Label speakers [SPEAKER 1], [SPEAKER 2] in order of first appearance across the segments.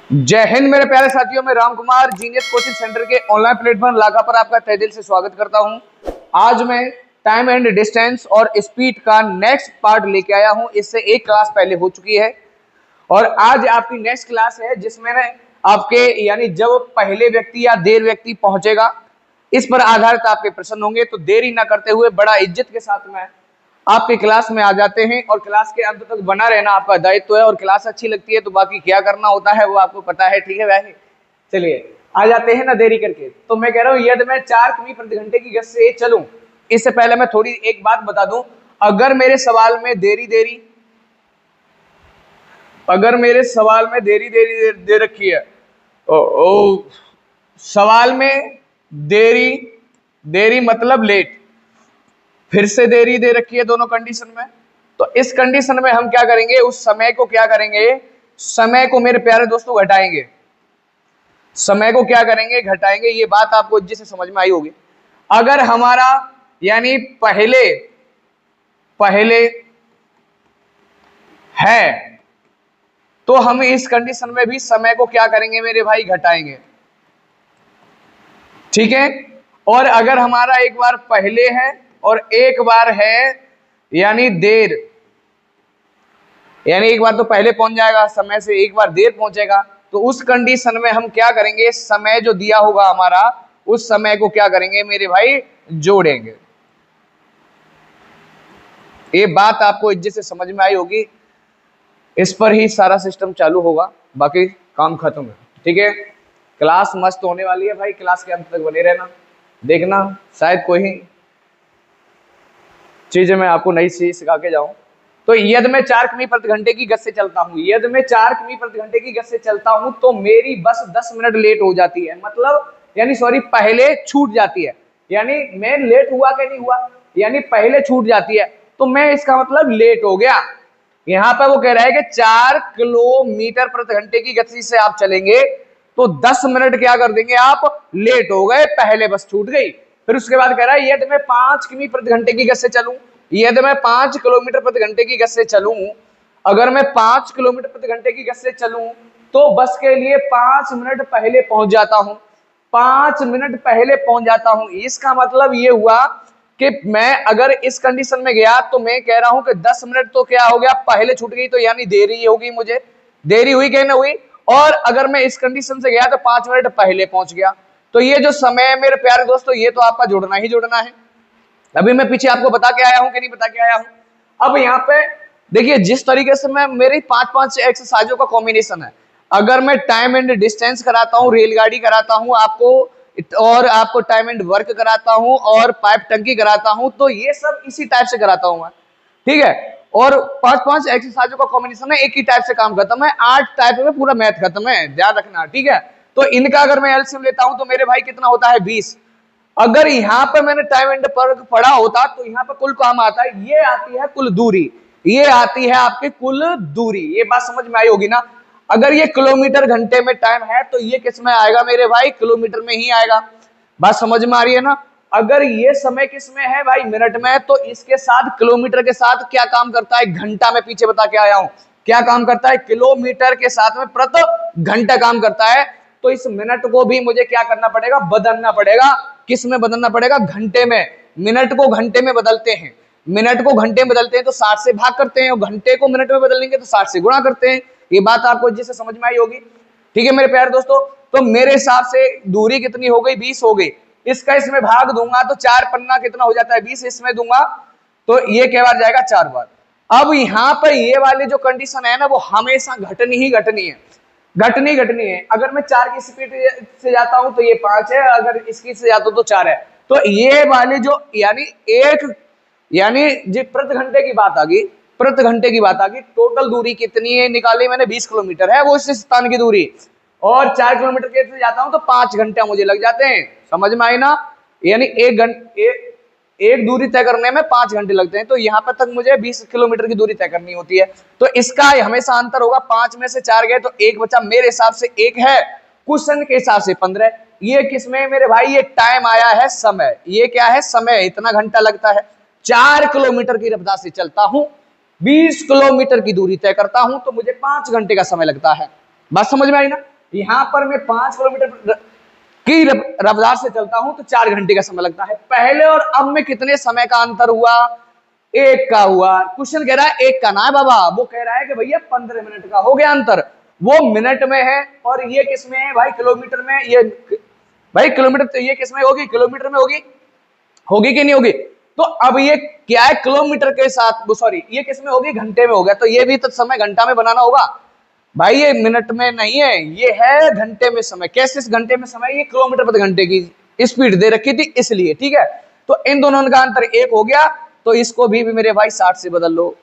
[SPEAKER 1] जय हिंद मेरे प्यारे साथियों। मैं Ram Kumar genius coaching centre के ऑनलाइन प्लेटफॉर्म लाका पर आपका तहे दिल से स्वागत करता हूं। आज मैं टाइम एंड डिस्टेंस और स्पीड का नेक्स्ट पार्ट लेके आया हूं। इससे एक क्लास पहले हो चुकी है और आज आपकी नेक्स्ट क्लास है जिसमें आपके यानी जब पहले व्यक्ति या देर व्यक्ति पहुंचेगा इस पर आधारित आपके प्रश्न होंगे। तो देरी ना करते हुए बड़ा इज्जत के साथ में आपके क्लास में आ जाते हैं और क्लास के अंत तक बना रहना आपका दायित्व है। और क्लास अच्छी लगती है तो बाकी क्या करना होता है वो आपको पता है, ठीक है भाई। चलिए आ जाते हैं ना देरी करके। तो मैं कह रहा हूं यदि मैं 4 किमी प्रति घंटे की गति से चलूं, इससे पहले मैं थोड़ी एक बात बता दूं। अगर मेरे सवाल में देरी दे रखी है सवाल में देरी मतलब लेट, फिर से देरी दे रखी है दोनों कंडीशन में। तो इस कंडीशन में हम क्या करेंगे, उस समय को क्या करेंगे, समय को मेरे प्यारे दोस्तों घटाएंगे। समय को क्या करेंगे, घटाएंगे। ये बात आपको जिससे समझ में आई होगी। अगर हमारा यानी पहले है तो हम इस कंडीशन में भी समय को क्या करेंगे मेरे भाई, घटाएंगे, ठीक है। और अगर हमारा एक बार पहले है और एक बार है यानी देर, यानी एक बार तो पहले पहुंच जाएगा समय से, एक बार देर पहुंचेगा, तो उस कंडीशन में हम क्या करेंगे, समय जो दिया होगा हमारा उस समय को क्या करेंगे मेरे भाई, जोड़ेंगे। ये बात आपको इज्जत से समझ में आई होगी। इस पर ही सारा सिस्टम चालू होगा, बाकी काम खत्म है, ठीक है। क्लास मस्त होने वाली है भाई, क्लास के अंत तक बने रहना, देखना शायद कोई चीजें मैं आपको नई चीज सिखा के जाऊं। तो यदि मैं 4 किमी प्रति घंटे की गति से चलता हूं, यदि मैं 4 किमी प्रति घंटे की गति से चलता हूं तो मेरी बस 10 मिनट लेट हो जाती है, मतलब यानी सॉरी पहले छूट जाती है। यानी मैं लेट हुआ कि नहीं हुआ, यानी पहले छूट जाती है तो मैं इसका मतलब लेट हो गया। यहां पर वो कह रहा है कि 4 किलोमीटर प्रति घंटे की गति से आप चलेंगे तो 10 मिनट क्या कर देंगे आप, लेट हो गए, पहले बस छूट गई। फिर उसके बाद कह रहा है यदि मैं 5 किमी प्रति घंटे की गति से चलूं, यदि मैं 5 किलोमीटर प्रति घंटे की गति से चलूं, अगर मैं 5 किलोमीटर प्रति घंटे की गति से चलूं तो बस के लिए 5 मिनट पहले पहुंच जाता हूं, 5 मिनट पहले पहुंच जाता हूं। इसका मतलब ये हुआ कि मैं अगर इस कंडीशन में गया तो मैं कह रहा हूं कि 10 मिनट तो क्या हो गया, पहले छूट गई, तो यानी देरी होगी, मुझे देरी हुई कि नहीं हुई। और अगर मैं इस कंडीशन से गया तो 5 मिनट पहले पहुंच गया। तो ये जो समय है मेरे प्यारे दोस्तों, ये तो आपका जोड़ना ही जोड़ना है। अभी मैं पीछे आपको बता के आया हूं कि नहीं बता के आया हूं। अब यहाँ पे देखिए जिस तरीके से मैं मेरी 5-5 एक्सरसाइजों का कॉम्बिनेशन है। अगर मैं टाइम एंड डिस्टेंस कराता हूं, रेलगाड़ी कराता हूं आपको, और आपको टाइम एंड वर्क कराता हूं और पाइप टंकी कराता हूं, तो ये सब इसी टाइप से कराता हूं मैं, ठीक है। और 5-5 एक्सरसाइजों का कॉम्बिनेशन है, एक ही टाइप से काम खत्म है, 8 टाइप में पूरा मैथ खत्म है, ध्यान रखना, ठीक है। तो इनका अगर मैं एलसीएम लेता हूं तो मेरे भाई कितना होता है, 20। अगर यहाँ पर मैंने टाइम एंड वर्क पढ़ा होता तो यहाँ पर कुल काम आता है, ये आती है कुल दूरी, ये आती है आपकी कुल दूरी। ये बात समझ में आई होगी ना। अगर ये किलोमीटर घंटे में टाइम है तो ये किस में आएगा मेरे भाई, किलोमीटर में ही आएगा। बात समझ में आ रही है ना। अगर ये समय किस में है भाई, मिनट में, तो इसके साथ किलोमीटर के साथ क्या काम करता है, घंटा में पीछे बता के आया हूं, क्या काम करता है, किलोमीटर के साथ में प्रति घंटा काम करता है। तो इस मिनट को भी मुझे क्या करना पड़ेगा, बदलना पड़ेगा। किस में बदलना पड़ेगा, घंटे में। मिनट को घंटे में बदलते हैं, मिनट को घंटे में बदलते हैं तो 60 से भाग करते हैं, और घंटे को मिनट में बदलेंगे तो 60 से गुणा करते हैं। ये बात आपको जिससे समझ में आई होगी, ठीक है मेरे प्यारे दोस्तों। तो मेरे हिसाब से दूरी कितनी हो गई, 20 हो गई। इसका इसमें भाग दूंगा तो 4 पन्ना कितना हो जाता है, 20 इसमें दूंगा तो ये क्या बार जाएगा, 4 बार। अब यहाँ पर ये वाली जो कंडीशन है ना वो हमेशा घटनी ही घटनी है, घटनी है। अगर मैं 4 की स्पीड से जाता हूं तो ये 5 है, अगर इसकी से जाता हूं तो 4 है। तो ये वाली जो यानी जी प्रति घंटे की बात आ गई, प्रति घंटे की बात आ गई। टोटल दूरी कितनी है निकाली मैंने, 20 किलोमीटर है वो इस स्थान की दूरी, और 4 किलोमीटर के से जाता हूं तो 5 घंटे मुझे लग जाते हैं। समझ में आई ना। यानी एक दूरी तय करने में 5 घंटे लगते हैं, तो यहाँ पर तक मुझे 20 किलोमीटर की दूरी तय करनी होती है। तो इसका हमेशा अंतर होगा, 5 में से 4 गए तो 1 बचा, मेरे हिसाब से 1 है, क्वेश्चन के हिसाब से 15। ये किसमें मेरे भाई, ये टाइम आया है समय, ये क्या है, समय, इतना घंटा लगता है। 4 किलोमीटर की रफ्तार से चलता हूं, 20 किलोमीटर की दूरी तय करता हूं तो मुझे 5 घंटे का समय लगता है। बात समझ में आई ना। यहाँ पर मैं 5 किलोमीटर की रफ्तार से चलता हूं तो 4 घंटे का समय लगता है। पहले और अब में कितने समय का अंतर हुआ? 1 का हुआ। क्वेश्चन कह रहा है 1 का ना है बाबा, वो कह रहा है कि भैया 15 मिनट का हो गया अंतर, वो मिनट में है और ये किस में है भाई? किलोमीटर में। ये भाई किलोमीटर, तो ये किस में होगी? किलोमीटर में होगी, होगी कि नहीं होगी? तो अब ये क्या है? किलोमीटर के साथ, सॉरी, ये किस में होगी? घंटे में हो गया, तो ये भी तो समय घंटा में बनाना होगा भाई, ये मिनट में नहीं है, ये है घंटे में समय। कैसे इस घंटे में समय? ये किलोमीटर प्रति घंटे की स्पीड दे रखी थी इसलिए, ठीक है। तो इन दोनों का अंतर 1 हो गया, तो इसको भी मेरे भाई 60 से बदल लो।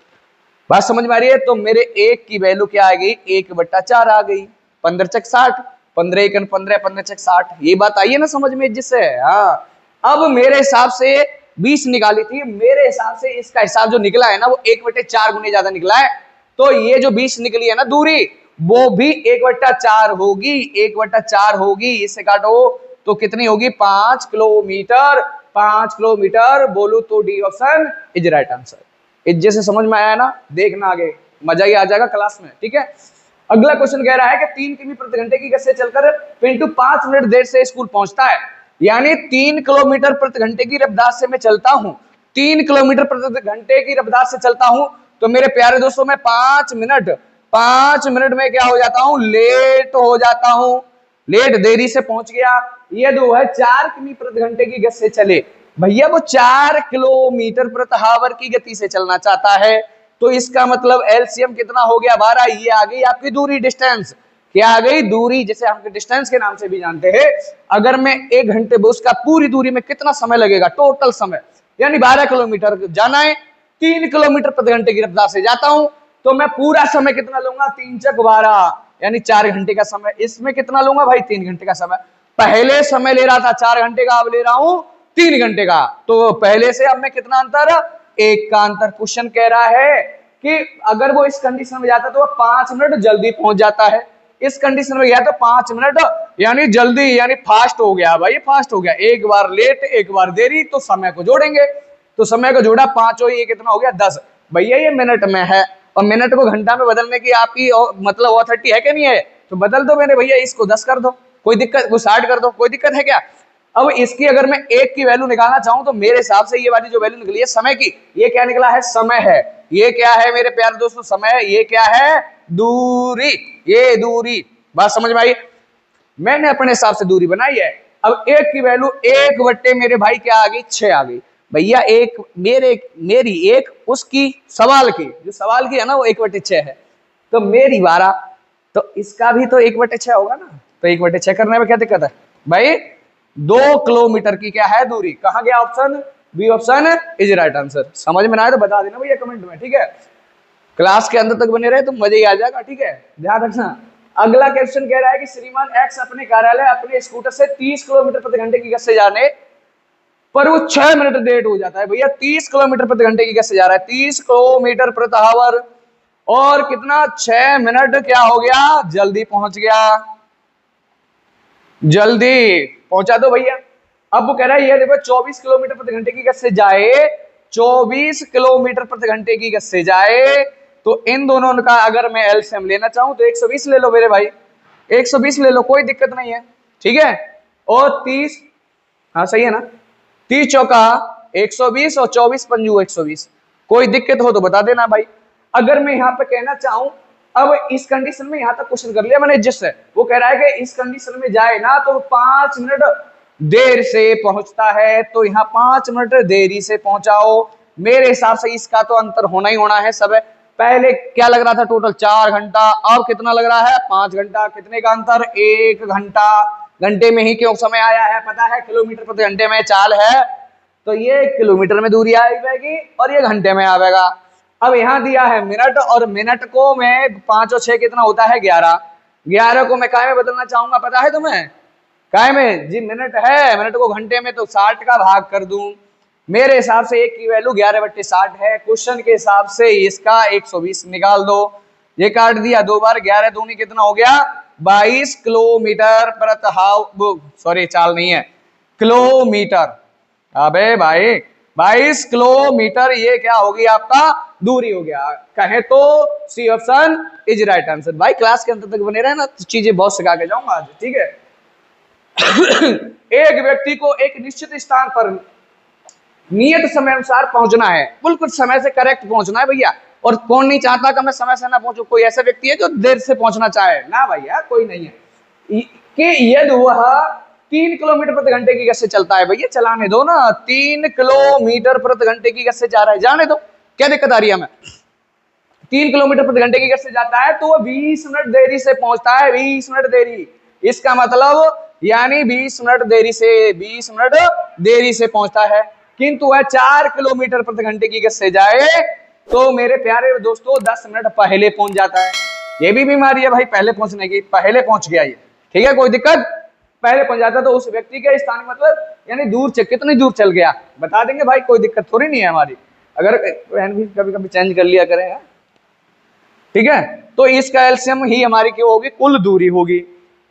[SPEAKER 1] बात समझ में आ रही है? तो मेरे 1 की वैल्यू क्या आ गई? 1/4 आ गई। 15 चक 60, 15 1 15, 15 चक 60। ये बात आई है ना समझ में जिससे? हाँ। अब मेरे हिसाब से 20 निकाली थी, मेरे हिसाब से इसका हिसाब जो निकला है ना वो 1/4 गुने ज्यादा निकला है। तो ये जो 20 निकली है ना दूरी, वो भी 1/4 होगी, 1/4 होगी। इससे काटो तो कितनी होगी? 5 किलोमीटर। 5 किलोमीटर बोलू तो D option is right answer. इज्जे से समझ में आया ना? देखना आगे मजा ही आ जाएगा क्लास में, ठीक है। अगला क्वेश्चन कह रहा है कि 3 किमी प्रति घंटे की गति से चलकर पिंटू 5 मिनट देर से स्कूल पहुंचता है। यानी 3 किलोमीटर प्रति घंटे की रफ्तार से मैं चलता हूं, 3 किलोमीटर प्रति घंटे की रफ्तार से चलता हूं, तो मेरे प्यारे दोस्तों मैं 5 मिनट में क्या हो जाता हूं? लेट हो जाता हूं, लेट, देरी से पहुंच गया। ये दो है 4 किमी प्रति घंटे की गति से चले, भैया वो 4 किलोमीटर प्रति आवर की गति से चलना चाहता है, तो इसका मतलब एलसीएम कितना हो गया? 12। ये आ गई आपकी दूरी, डिस्टेंस। क्या आ गई? दूरी, जिसे हम डिस्टेंस के नाम से भी जानते हैं। अगर मैं 1 घंटे में उसका पूरी दूरी में कितना समय लगेगा? टोटल समय, यानी 12 किलोमीटर जाना है, 3 किलोमीटर प्रति घंटे की रफ्तार से जाता हूं, तो मैं पूरा समय कितना लूंगा? 3 चक 12, यानी 4 घंटे का समय। इसमें कितना लूंगा भाई? 3 घंटे का समय। पहले समय ले रहा था 4 घंटे का, अब ले रहा हूं 3 घंटे का, तो पहले से अब मैं कितना अंतर? 1 का अंतर। क्वेश्चन कह रहा है कि अगर वो इस कंडीशन में जाता तो वो 5 मिनट जल्दी पहुंच जाता है, इस कंडीशन में गया तो 5 मिनट यानी जल्दी, यानी फास्ट हो गया भाई, फास्ट हो गया। एक बार लेट, एक बार देरी, तो समय को जोड़ेंगे, तो समय को जोड़ा 5 और ये कितना हो गया? 10। भैया ये मिनट में है, और मिनट को घंटा में बदलने की आपकी मतलब अथॉरिटी है कि नहीं है? तो बदल दो मेरे भैया, इसको 10 कर दो, कोई दिक्कत, वो 60 कर दो, कोई दिक्कत है क्या? अब इसकी अगर मैं 1 की वैल्यू निकालना चाहूं तो मेरे हिसाब से ये वाली जो वैल्यू निकली है समय की, ये क्या निकला है? समय है। ये क्या है मेरे प्यारे दोस्तों? समय है। ये क्या है? दूरी। ये दूरी, बात समझ में आई? मैंने अपने हिसाब से दूरी बनाई है। अब 1 की वैल्यू 1 मेरे भाई क्या आ गई? 6 आ गई। भैया एक मेरी एक उसकी सवाल की, जो सवाल की है ना वो 1/6 है, तो मेरी 12, तो इसका भी तो 1/6 होगा ना, तो 1/6 करने में क्या दिक्कत है भाई? 2 किलोमीटर की क्या है? दूरी। कहां गया option? B option is right answer. समझ में ना आए तो बता देना भैया कमेंट में, ठीक है। क्लास के अंदर तक बने रहे तो मजा ही आ जाएगा, ठीक है, ध्यान रखना। अगला क्वेश्चन कह रहा है कि श्रीमान एक्स अपने कार्यालय अपने स्कूटर से 30 किलोमीटर प्रति घंटे की गति से जाने पर वो 6 मिनट लेट हो जाता है। भैया 30 किलोमीटर प्रति घंटे की गति से जा रहा है, 30 किलोमीटर प्रति आवर, और कितना? 6 मिनट क्या हो गया? जल्दी पहुंच गया, जल्दी पहुंचा दो भैया। अब वो कह रहा है ये देखो 24 किलोमीटर प्रति घंटे की गति से जाए, 24 किलोमीटर प्रति घंटे की गति से जाए, तो इन दोनों का अगर मैं एलसीएम लेना चाहूं तो 120 ले लो मेरे भाई, 120 ले लो, कोई दिक्कत नहीं है, ठीक है। और 30, हाँ सही है ना, 30 चौका 120 और 24 पंजू 120, कोई दिक्कत हो तो बता देना भाई। अगर मैं यहाँ पे कहना चाहूं, अब इस कंडीशन में यहां तक क्वेश्चन कर लिया मैंने, जिससे वो कह रहा है कि इस कंडीशन में जाए ना तो 5 मिनट देर से पहुंचता है, तो यहाँ 5 मिनट देरी से पहुंचाओ। मेरे हिसाब से इसका तो अंतर होना ही होना है सब। पहले क्या लग रहा था? टोटल 4 घंटा, अब कितना लग रहा है? 5 घंटा। कितने का अंतर? 1 घंटा। घंटे में ही क्यों समय आया है? पता है किलोमीटर प्रति घंटे में चाल है, तो ये किलोमीटर में दूरी आएगी और ये घंटे में आएगा। अब यहाँ दिया है मिनट, और मिनट को मैं 5 और 6 कितना होता है? 11। 11 को मैं काय में बदलना चाहूंगा, पता है तुम्हें? काय में जी? मिनट है, मिनट को घंटे में तो 60 का भाग कर दूं। मेरे हिसाब से 1 की वैल्यू 11/60 है। क्वेश्चन के हिसाब से इसका 120 निकाल दो। ये काट दिया 2 बार, 11 दूनी कितना हो गया? 22 किलोमीटर प्रति हाउ, सॉरी चाल नहीं है, किलोमीटर। अबे भाई 22 किलोमीटर, ये क्या होगी आपका? दूरी हो गया। कहे तो C option is right answer. भाई क्लास के अंत तक बने रहे ना, तो चीजें बहुत सिखा के जाऊंगा आज, ठीक है। एक व्यक्ति को एक निश्चित स्थान पर नियत समय अनुसार पहुंचना है, बिल्कुल समय से करेक्ट पहुंचना है भैया। और कौन नहीं चाहता कि मैं समय से ना पहुंचू? कोई ऐसा व्यक्ति है जो देर से पहुंचना चाहे? ना भैया, कोई नहीं है। कि यदि वह 3 किलोमीटर प्रति घंटे की गति से चलता है, भैया चलाने दो ना, 3 किलोमीटर प्रति घंटे की गति से जा रहा है, जाने दो, क्या दिक्कत आ रही है हमें? 3 किलोमीटर प्रति घंटे की गति से जाता है तो वह 20 मिनट देरी से पहुंचता है, 20 मिनट देरी। इसका मतलब यानी 20 मिनट देरी से पहुंचता है। किंतु वह 4 किलोमीटर प्रति घंटे की गति से जाए तो मेरे प्यारे दोस्तों 10 मिनट पहले पहुंच जाता है। ये भी बीमारी है भाई पहले पहुंचने की, पहले पहुंच गया ये, ठीक है, कोई दिक्कत, पहले पहुंच जाता। तो उस व्यक्ति के स्थानीय मतलब यानी दूर कितनी दूर चल गया बता देंगे भाई, कोई दिक्कत थोड़ी नहीं है हमारी, अगर कभी कभी चेंज कर लिया करें, ठीक है। तो इसका एलसीएम ही हमारी क्या होगी? कुल दूरी होगी।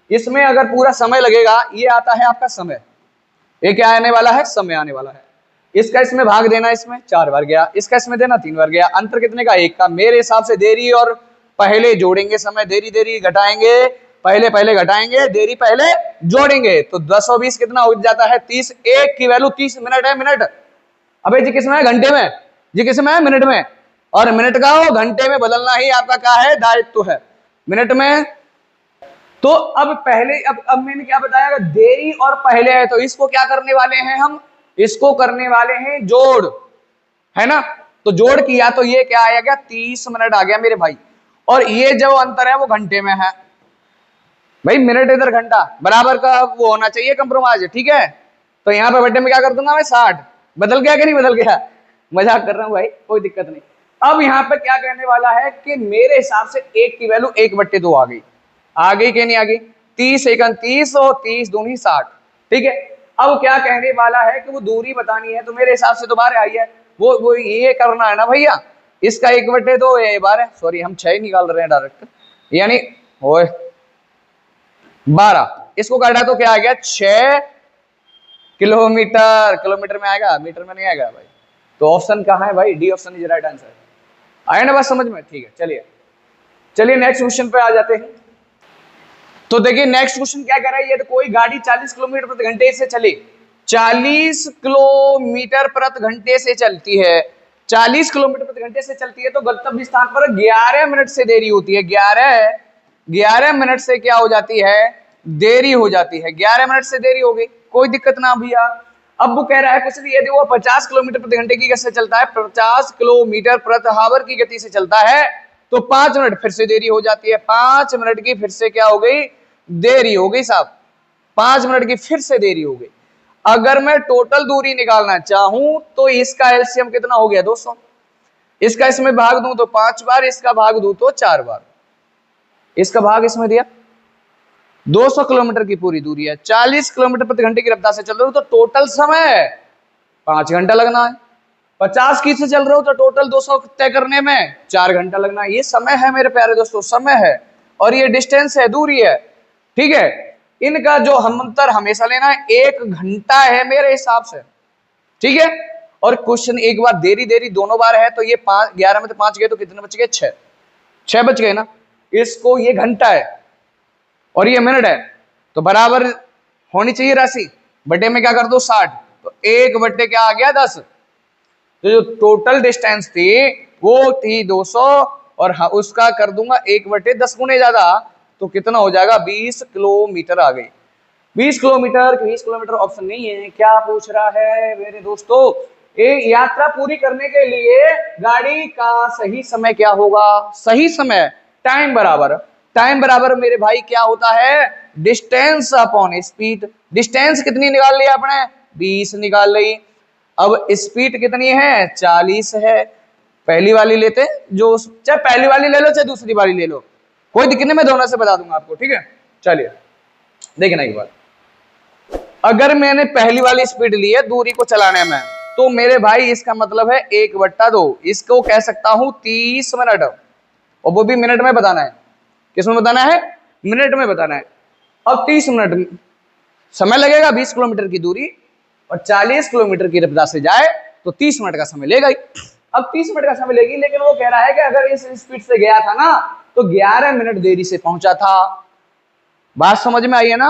[SPEAKER 1] इसमें अगर पूरा समय लगेगा, ये आता है आपका समय, ये क्या आने वाला है? समय आने वाला है। इसका इसमें भाग देना, इसमें 4 बार गया, इसका इसमें देना 3 बार गया, अंतर कितने का? 1 का। मेरे हिसाब से देरी और पहले जोड़ेंगे समय, देरी घटाएंगे, पहले घटाएंगे, देरी पहले जोड़ेंगे, तो 220 कितना हो जाता है? 30। 1 की वैल्यू 30 मिनट है, मिनट। अबे जी किसमें है? घंटे में। जी किसमें है? मिनट में। और मिनट का वो घंटे में बदलना ही आपका क्या है? दायित्व है, मिनट में। तो अब पहले अब मैंने क्या बताया? देरी और पहले है, तो इसको क्या करने वाले हैं हम? इसको करने वाले हैं जोड़, है ना। तो जोड़ किया तो ये क्या आ गया? 30 मिनट आ गया मेरे भाई। और ये जो अंतर है वो घंटे में है भाई, मिनट इधर घंटा बराबर का वो होना चाहिए, कंप्रोमाइज, ठीक है। तो यहाँ पे बट्टे में क्या कर दूंगा मैं? 60। बदल गया कि नहीं बदल गया? मजाक कर रहा हूँ भाई, कोई दिक्कत नहीं। अब यहाँ पे क्या कहने वाला है कि मेरे हिसाब से 1 की वैल्यू 1/2 आ गई, आ गई कि नहीं आ गई? 30 एकन 30 और 30 दूनी 60, ठीक है। अब क्या कहने वाला है कि वो दूरी बतानी है, तो मेरे हिसाब से तो बार आई है, वो ये करना है ना भैया, इसका 1/2 ये बार है, सॉरी हम 6 निकाल रहे हैं डायरेक्ट, यानी 12, इसको काटा तो क्या आ गया? 6 किलोमीटर। किलोमीटर में आएगा, मीटर में नहीं आएगा भाई। तो ऑप्शन कहाँ है भाई? D option is right answer. आया ना बात समझ में? ठीक है, चलिए नेक्स्ट क्वेश्चन पे आ जाते हैं। तो देखिए नेक्स्ट क्वेश्चन क्या कर रहा है, ये तो कोई गाड़ी 40 किलोमीटर प्रति घंटे से चली, 40 किलोमीटर प्रति घंटे से चलती है, 40 किलोमीटर प्रति घंटे से चलती है, तो गंतव्य स्थान पर 11 मिनट से देरी होती है। 11 मिनट से क्या हो जाती है? देरी हो जाती है। 11 मिनट से देरी हो गई, कोई दिक्कत ना भैया। अब वो कह रहा है कुछ भी, यदि वो 50 किलोमीटर प्रति घंटे की गति से चलता है, 50 किलोमीटर प्रति आवर की गति से चलता है, तो 5 मिनट फिर से देरी हो जाती है। 5 मिनट की फिर से क्या हो गई? देरी हो गई साहब, 5 मिनट की फिर से देरी हो गई। अगर मैं टोटल दूरी निकालना चाहूं तो इसका एलसीएम कितना हो गया? 200। इसका इसमें भाग दूं तो 5 बार, इसका भाग दूं तो 4 बार, इसका भाग इसमें दिया। 200 किलोमीटर की पूरी दूरी है, 40 किलोमीटर प्रति घंटे की रफ्तार से चल रहे हो तो टोटल समय 5 घंटा लगना है। 50 की से चल रहे हो तो टोटल 200 तय करने में 4 घंटा लगना है। ये समय है मेरे प्यारे दोस्तों, समय है, और ये डिस्टेंस है, दूरी है, ठीक है। इनका जो हम अंतर हमेशा लेना है 1 घंटा है मेरे हिसाब से, ठीक है। और क्वेश्चन एक बार देरी दोनों बार है, तो ये 11 में से 5 गए तो कितने बच गए? 6 बच गए ना। इसको ये घंटा है और ये मिनट है, तो बराबर होनी चाहिए राशि, बटे में क्या कर दो? 60, तो 1 क्या आ गया? 10। तो जो टोटल डिस्टेंस थी वो थी 200, और उसका कर दूंगा 1/10 गुने ज्यादा, तो कितना हो जाएगा? 20 किलोमीटर आ गई। 20 किलोमीटर ऑप्शन नहीं है। क्या पूछ रहा है मेरे दोस्तों? एक यात्रा पूरी करने के लिए गाड़ी का सही समय क्या होगा? सही समय टाइम बराबर मेरे भाई क्या होता है? Distance upon speed. डिस्टेंस कितनी निकाल लिया आपने? 20 निकाल ली। अब स्पीड कितनी है? 40 है। पहली वाली लेते हैं, जो चाहे पहली वाली ले लो चाहे दूसरी वाली ले लो, कोई दिक्कत नहीं, मैं दोनों से बता दूंगा आपको, ठीक है। चलिए देखना एक बार, अगर मैंने पहली वाली स्पीड ली है दूरी को चलाने में, तो मेरे भाई इसका मतलब है 1/2, इसको कह सकता हूं 30 मिनट, और वो भी मिनट में बताना है। किसमें बताना है? मिनट में बताना है। अब 30 मिनट समय लगेगा, 20 किलोमीटर की दूरी और 40 किलोमीटर की रफ्तार से जाए तो 30 मिनट का समय लेगा ही, अब 30 मिनट का समय लेगी, लेकिन वो कह रहा है कि अगर इस स्पीड से गया था ना तो 11 मिनट देरी से पहुंचा था। बात समझ में आई है ना?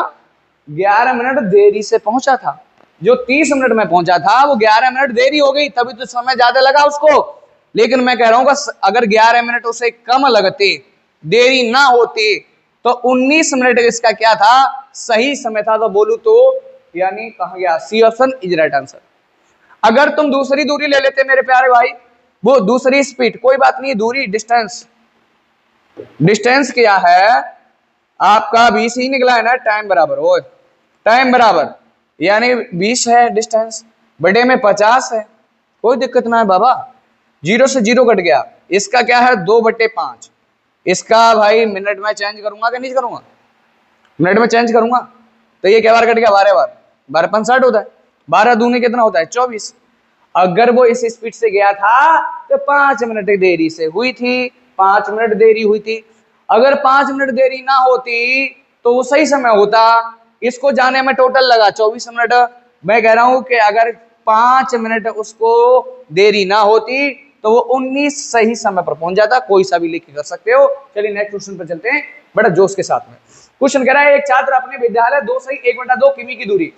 [SPEAKER 1] 11 मिनट देरी से पहुंचा था। जो 30 मिनट में पहुंचा था वो 11 मिनट देरी हो गई, तभी तो समय ज्यादा लगा उसको। लेकिन मैं कह रहा हूं बस अगर 11 मिनट उसे कम लगते, देरी ना होती, तो 19 मिनट इसका क्या था, सही समय था। तो बोलू तो यानी कहा गया C option is right answer. अगर तुम दूसरी दूरी ले लेते मेरे प्यारे भाई, वो दूसरी स्पीड, कोई बात नहीं, दूरी डिस्टेंस, डिस्टेंस क्या है आपका 20 ही निकला है ना, टाइम बराबर हो, टाइम बराबर यानी 20 है डिस्टेंस, बड़े में 50 है, कोई दिक्कत ना है बाबा, 0 से 0 कट गया। इसका क्या है 2/5, इसका भाई मिनट में चेंज करूंगा कि नहीं करूंगा, मिनट में चेंज करूंगा, तो ये क्या बार कट गया, 12 बार, 12 5 60 होता है, 12 दूनी कितना होता है 24। अगर वो इस स्पीड से गया था तो 5 मिनट देरी से हुई थी, 5 मिनट देरी हुई थी। अगर 5 मिनट देरी ना होती तो वो सही समय होता। इसको जाने में टोटल लगा 24 मिनट। मैं कह रहा हूं कि अगर 5 मिनट उसको देरी ना होती तो वो 19 सही समय पर पहुंच जाता। कोई सा भी लिख कर सकते हो। चलिए नेक्स्ट क्वेश्चन पर चलते हैं बड़ा जोश के साथ में। क्वेश्चन कह रहा है एक छात्र अपने विद्यालय 2 सही 1/2 किमी की दूरी,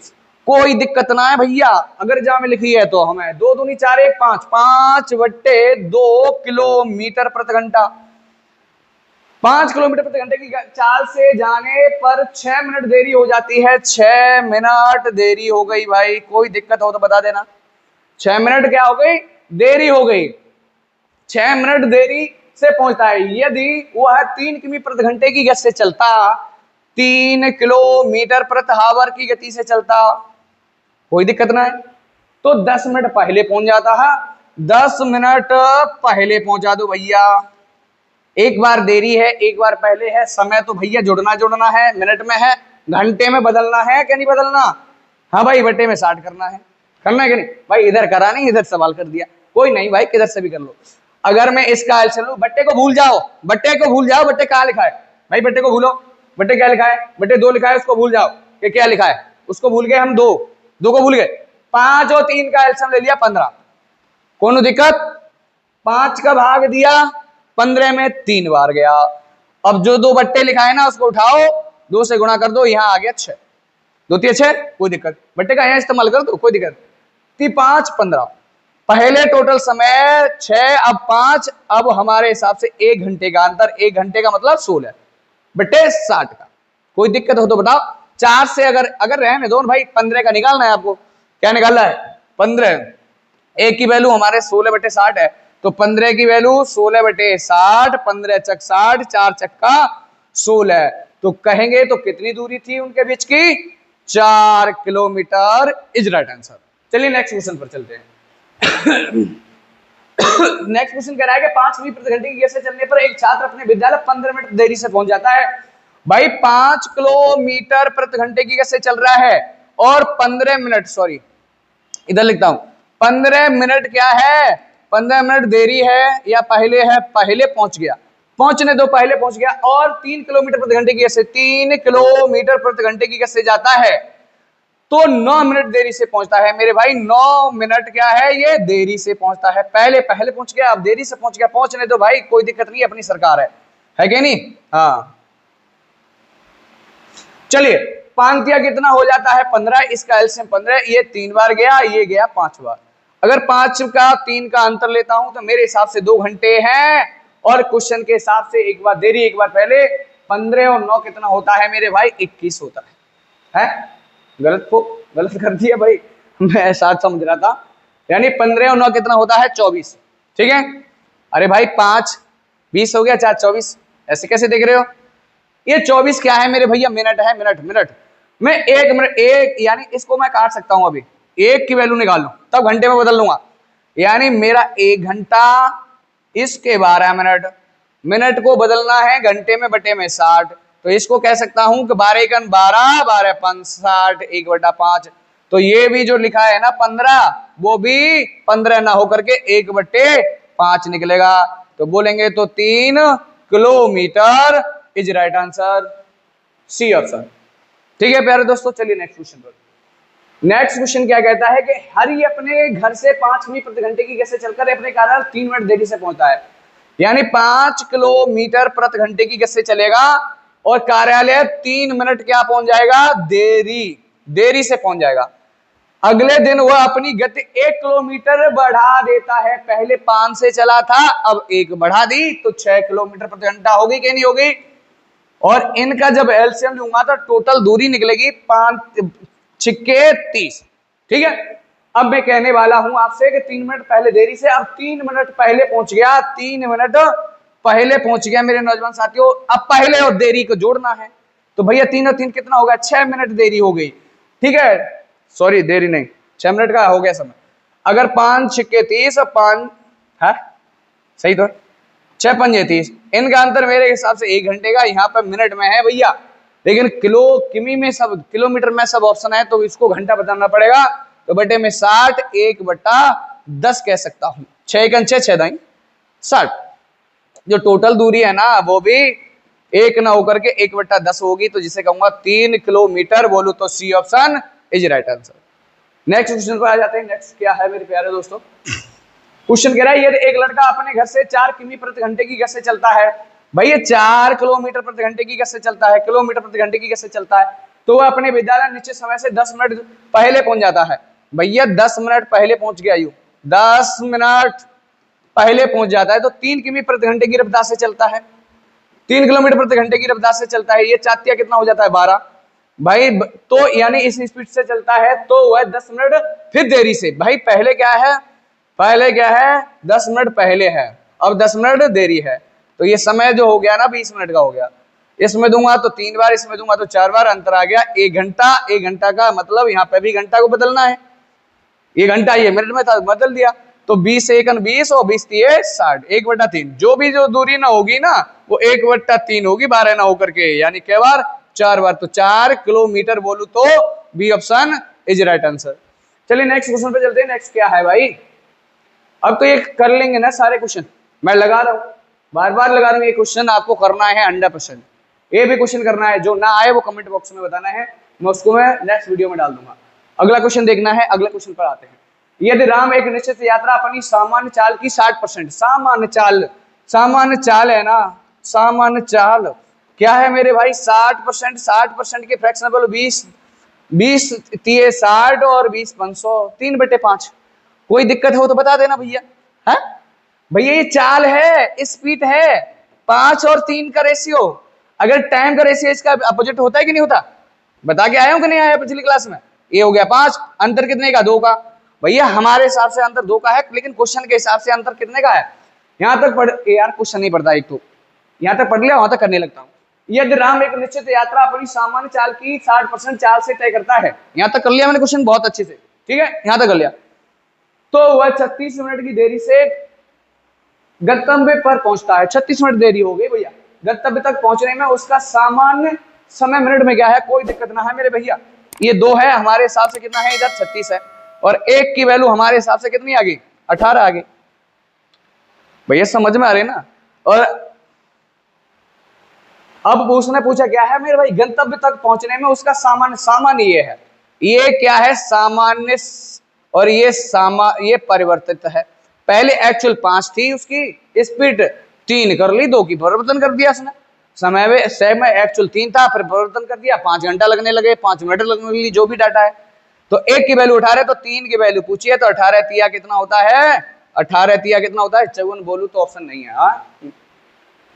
[SPEAKER 1] कोई दिक्कत ना है भैया, अगर जहां में लिखी है तो हमें 2 दूनी 4 1 5 5/2 किलोमीटर प्रति घंटा, 5 किलोमीटर प्रति घंटे की चाल से जाने पर 6 मिनट देरी हो जाती है। 6 मिनट देरी हो गई भाई, कोई दिक्कत हो तो बता देना। 6 मिनट क्या हो गई, देरी हो गई। 6 मिनट देरी से पहुंचता है। यदि वह 3 किमी प्रति घंटे की गति से चलता, 3 किलोमीटर प्रति आवर की गति से चलता, कोई दिक्कत ना है, तो 10 मिनट पहले पहुंच जाता है। 10 मिनट पहले पहुंचा दो भैया। एक बार देरी है, एक बार पहले है, समय तो भैया जुड़ना है, मिनट में है, घंटे में बदलना है कि नहीं बदलना? हाँ भाई, बट्टे में 60 करना है कि नहीं भाई? इधर करा नहीं, इधर सवाल कर दिया, कोई नहीं भाई, किधर से भी कर लो। अगर मैं इसका हल चलूं, बट्टे को भूल जाओ, बट्टे को भूल जाओ, बट्टे कहाँ लिखा है भाई, बट्टे को भूलो, बट्टे क्या लिखा है, बट्टे 2 लिखा है, उसको भूल जाओ कि क्या लिखा है, उसको भूल गए हम, 2 को भूल गए। 5 और 3 का एल्सियम ले लिया 15, कौन दिक्कत, 5 का भाग दिया 15 में 3 बार गया। अब जो 2 बट्टे लिखा है ना उसको उठाओ, 2 से गुणा कर दो, यहां आ गया 6, 2 3 6, कोई दिक्कत, बट्टे का यहां इस्तेमाल कर दो, कोई दिक्कत। 5 15, पहले टोटल समय 6, अब 5, अब हमारे हिसाब से 1 घंटे का अंतर, 1 घंटे का मतलब 16 बट्टे 60 का, कोई दिक्कत हो तो बताओ। 4 से अगर रहने दो भाई, 15 का निकालना है आपको, क्या निकालना है 15, एक की वैल्यू हमारे 16/60 है, तो 15 की वैल्यू 16/60, 15 चक 60, 4 चक्का 16, तो कहेंगे तो कितनी दूरी थी उनके बीच की, 4 किलोमीटर इज राइट आंसर। चलिए नेक्स्ट क्वेश्चन पर चलते हैं। नेक्स्ट क्वेश्चन कह रहा है कि 5 किमी प्रति घंटे की गति से चलने पर एक छात्र अपने विद्यालय 15 मिनट देरी से पहुंच जाता है। भाई 5 किलोमीटर प्रति घंटे की गति से चल रहा है और 15 मिनट, सॉरी इधर लिखता हूं, 15 मिनट क्या है, 15 मिनट देरी है या पहले है, पहले पहुंच गया, पहुंचने दो, पहले पहुंच गया, और 3 किलोमीटर प्रति घंटे की गति से, 3 किलोमीटर प्रति घंटे की गति से जाता है, तो 9 मिनट देरी से पहुंचता है मेरे भाई। 9 मिनट क्या है, ये देरी से पहुंचता है, पहले पहुंच गया, अब देरी से पहुंच गया, पहुंचने दो भाई, कोई दिक्कत नहीं, अपनी सरकार है कि नहीं? हाँ चलिए, पांतिया कितना हो जाता है 15, इसका एलसीएम 15, ये 3 बार गया, ये गया 5 बार। अगर 5 का 3 का अंतर लेता हूं तो मेरे हिसाब से 2 घंटे हैं, और क्वेश्चन के हिसाब से एक बार देरी एक बार पहले, 15 और 9 कितना होता है मेरे भाई, 21 होता है? गलत कर दिया भाई, मैं साथ समझ रहा था, यानी 15 और 9 कितना होता है 24, ठीक है। अरे भाई 5 20 हो गया, 4 24, ऐसे कैसे देख रहे हो? ये 24 क्या है मेरे भैया, मिनट है, मिनट में 1 मिनट, एक यानी इसको मैं काट सकता हूं, अभी 1 की वैल्यू निकाल लूं तब घंटे में बदल लूंगा, यानी मेरा 1 घंटा, इसके 12 मिनट, मिनट को बदलना है घंटे में बटे में 60, तो इसको कह सकता हूं कि 12 × 12, 12 5 60, 1/5, तो ये भी जो लिखा है ना 15, वो भी 15 ना होकर के 1/5 निकलेगा, तो बोलेंगे तो 3 kilometre is right answer, C option. ठीक है प्यारे दोस्तों, चलिए नेक्स्ट क्वेश्चन पर। नेक्स्ट क्वेश्चन क्या कहता है कि हरि अपने घर से 5 किमी प्रति घंटे की गति से चलकर अपने कार्यालय 3 मिनट देरी से पहुंचता है, यानी 5 किलोमीटर प्रति घंटे की गति से चलेगा और कार्यालय 3 मिनट क्या पहुंच जाएगा, देरी से पहुंच जाएगा। अगले दिन वह अपनी गति 1 किलोमीटर बढ़ा देता है, पहले 5 से चला था अब 1 बढ़ा दी तो 6 किलोमीटर प्रति घंटा होगी कि नहीं होगी। और इनका जब एलसीएम लूंगा तो टोटल दूरी निकलेगी 5 छिक्के 30। ठीक है, अब मैं कहने वाला हूं आपसे कि 3 मिनट पहले देरी से, अब 3 मिनट पहले पहुंच गया, 3 मिनट पहले पहुंच गया मेरे नौजवान साथियों। अब पहले और देरी को जोड़ना है तो भैया 3 और 3 कितना होगा, 6 मिनट देरी हो गई। ठीक है, सॉरी देरी नहीं, 6 मिनट का हो गया समय। अगर 5 छिक्के 30 और 5 है सही तो 6 पंजे 30, इनका अंतर मेरे हिसाब से 1 घंटे का, यहाँ पर मिनट में है भैया, लेकिन किमी में सब, किलोमीटर में सब ऑप्शन है तो इसको घंटा बताना पड़ेगा। तो बटे में 60 1/10 कह सकता हूं, 6 × 6 6 दाई 60। जो टोटल दूरी है ना वो भी 1 ना होकर के 1/10 होगी, तो जिसे कहूंगा 3 किलोमीटर। बोलू तो C option is right answer. Next question पर आ जाते हैं। नेक्स्ट क्या है मेरे प्यारे दोस्तों, क्वेश्चन कह रहा है यदि एक लड़का अपने घर से 4 किमी प्रति घंटे की गति से चलता है, भैया 4 किलोमीटर प्रति घंटे की गति से चलता है, किलोमीटर प्रति घंटे की गति से चलता है, तो वह अपने विद्यालय निश्चित समय से 10 मिनट पहले पहुंच जाता है। भैया 10 मिनट पहले पहुंच गया, यू 10 मिनट पहले पहुंच जाता है तो 3 किमी प्रति घंटे की रफ्तार से चलता है, 3 किलोमीटर प्रति घंटे की रफ्तार से चलता है। ये चातिया कितना हो जाता है 12 भाई, तो यानी इस स्पीड से चलता है तो वह 10 मिनट फिर देरी से। भाई पहले क्या है, 10 मिनट पहले है, अब 10 मिनट देरी है, तो ये समय जो हो गया ना 20 मिनट का हो गया। इसमें दूंगा तो 3 बार, इसमें दूंगा तो 4 बार, अंतर आ गया 1 घंटा। 1 घंटा का मतलब यहाँ पे भी घंटा को बदलना है, ये घंटा ये मिनट में था बदल दिया, तो 20 से 1 20 और 20 3 60, 1/3। जो भी जो दूरी ना होगी ना वो 1/3 होगी, 12 ना होकर के, यानी कै बार 4 बार, तो 4 किलोमीटर बोलू तो B option is right answer. चलिए नेक्स्ट क्वेश्चन पे चलते हैं। नेक्स्ट क्या है भाई, अब तो ये कर लेंगे ना सारे क्वेश्चन, मैं लगा रहा हूं बार बार लगा रहा हूं, ये क्वेश्चन आपको करना है 100%। ये भी क्वेश्चन करना है, जो ना आए वो कमेंट बॉक्स में बताना है, मैं उसको मैं नेक्स्ट वीडियो में डाल दूंगा। अगला क्वेश्चन देखना है, अगले क्वेश्चन पर आते हैं। यदि राम एक निश्चित यात्रा अपनी सामान्य चाल की 60%, सामान्य चाल है ना, सामान्य चाल क्या है मेरे भाई 60%, 60% के फ्रैक्शन बोलो 20 3 60 और 20 500, 3/5। कोई दिक्कत हो तो बता देना भैया। है भैया ये चाल है, स्पीड है, 5 और 3 का रेशियो, अगर टाइम का रेशियो इसका अपोजिट होता है कि नहीं होता, बता के आया हूं कि नहीं आया पिछली क्लास में। ये हो गया 5, अंतर कितने का 2 का, भैया हमारे हिसाब से अंतर 2 का है, लेकिन क्वेश्चन के हिसाब से अंतर कितने का है। यहां तक पढ़ यार, क्वेश्चन नहीं पढ़ता एक तो, यहां तक पढ़ लिया वहां तक करने लगता हूं। यदि राम एक निश्चित यात्रा अपनी सामान्य चाल की 60% चाल से तय करता है, यहां तक कर लिया मैंने क्वेश्चन बहुत अच्छे से, ठीक है यहां तक कर लिया, तो वह 36 मिनट की देरी से गंतव्य पर पहुंचता है। 36 मिनट देरी हो गई भैया, गंतव्य तक पहुंचने में उसका सामान्य समय मिनट में क्या है, कोई दिक्कत ना है मेरे भैया। ये 2 है, हमारे हिसाब से कितना है इधर 36 है, और 1 की वैल्यू हमारे हिसाब से कितनी आ गई 18 आ गई। भैया समझ में आ रही ना। और अब उसने पूछा क्या है मेरे भाई, गंतव्य तक पहुंचने में उसका सामान्य ये है, ये क्या है सामान्य, और ये परिवर्तित है। पहले एक्चुअल 5 थी, उसकी स्पीड 3 कर ली, 2 की परिवर्तन कर दिया उसने। समय एक्चुअल 3 था, फिर परिवर्तन कर दिया, 5 घंटा लगने लगे, 5 मिनट लगने लगी, जो भी डाटा है। तो 1 की वैल्यू 18, तो 3 की वैल्यू पूछिए, तो 18 तिया कितना होता है, 18 तिया कितना होता है 54। बोलू तो ऑप्शन नहीं है,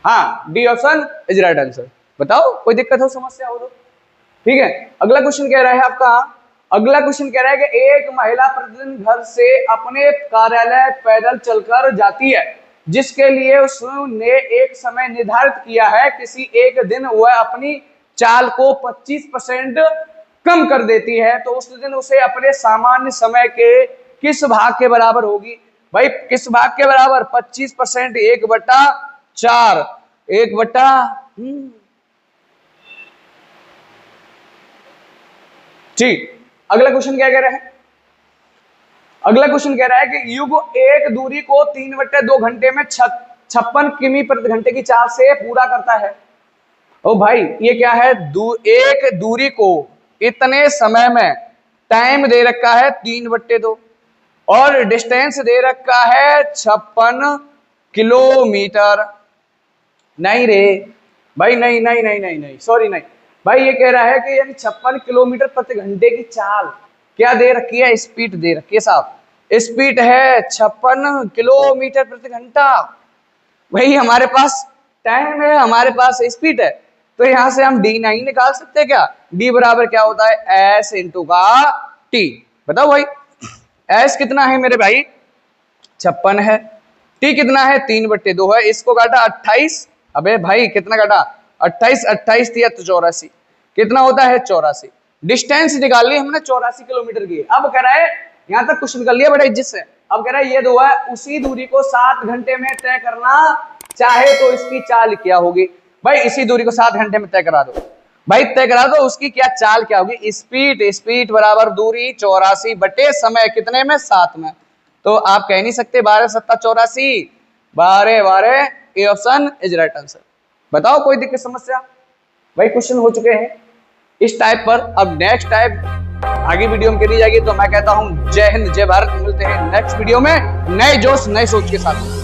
[SPEAKER 1] हाँ D option is right answer. बताओ कोई दिक्कत हो, समस्या हो तो ठीक है। अगला क्वेश्चन कह रहा है आपका, अगला क्वेश्चन कह रहा है कि एक महिला प्रतिदिन घर से अपने कार्यालय पैदल चलकर जाती है, जिसके लिए उसने एक समय निर्धारित किया है। किसी एक दिन वह अपनी चाल को 25% कम कर देती है, तो उस दिन उसे अपने सामान्य समय के किस भाग के बराबर होगी। भाई किस भाग के बराबर, 25%, 1/4, 1/, ठीक। अगला क्वेश्चन क्या कह रहा है, अगला क्वेश्चन कह रहा है कि युग एक दूरी को 3/2 घंटे में 56 किमी प्रति घंटे की चाल से पूरा करता है। ओ भाई ये क्या है, एक दूरी को इतने समय में टाइम दे रखा है 3/2 और डिस्टेंस दे रखा है 56 किलोमीटर। नहीं रे भाई, नहीं नहीं नहीं नहीं नहीं, सॉरी नहीं भाई, ये कह रहा है कि यानी 56 किलोमीटर प्रति घंटे की चाल क्या दे रखी है, स्पीड दे रखी है साहब, स्पीड है 56 किलोमीटर प्रति घंटा। भाई हमारे पास टाइम है, हमारे पास स्पीड है, तो यहां से हम डी नहीं निकाल सकते क्या? डी बराबर क्या होता है, एस इंटू का टी। बताओ भाई, एस कितना है मेरे भाई, 56 है, टी कितना है 3/2 है, इसको काटा 28, अबे भाई कितना काटा 28, 28 दिया तो 84, कितना होता है 84। डिस्टेंस निकाल ली हमने 84 किलोमीटर की। अब कह रहा है, यहां तक कुछ निकल लिया बड़े इज्जत से, अब कह रहा है ये दो है, उसी दूरी को 7 घंटे में तय करना चाहे तो इसकी चाल क्या होगी। भाई इसी दूरी को 7 घंटे में तय करा दो, भाई तय करा दो उसकी क्या चाल क्या होगी। स्पीड, स्पीड बराबर दूरी 84 बटे समय कितने में, 7 में। तो आप कह नहीं सकते 12 7 84, 12 12, A option is right answer. बताओ कोई दिक्कत समस्या? भाई क्वेश्चन हो चुके हैं इस टाइप पर। अब नेक्स्ट टाइप आगे वीडियो में करी जाएगी। तो मैं कहता हूं जय हिंद, जय भारत। मिलते हैं नेक्स्ट वीडियो में नए जोश नए सोच के साथ।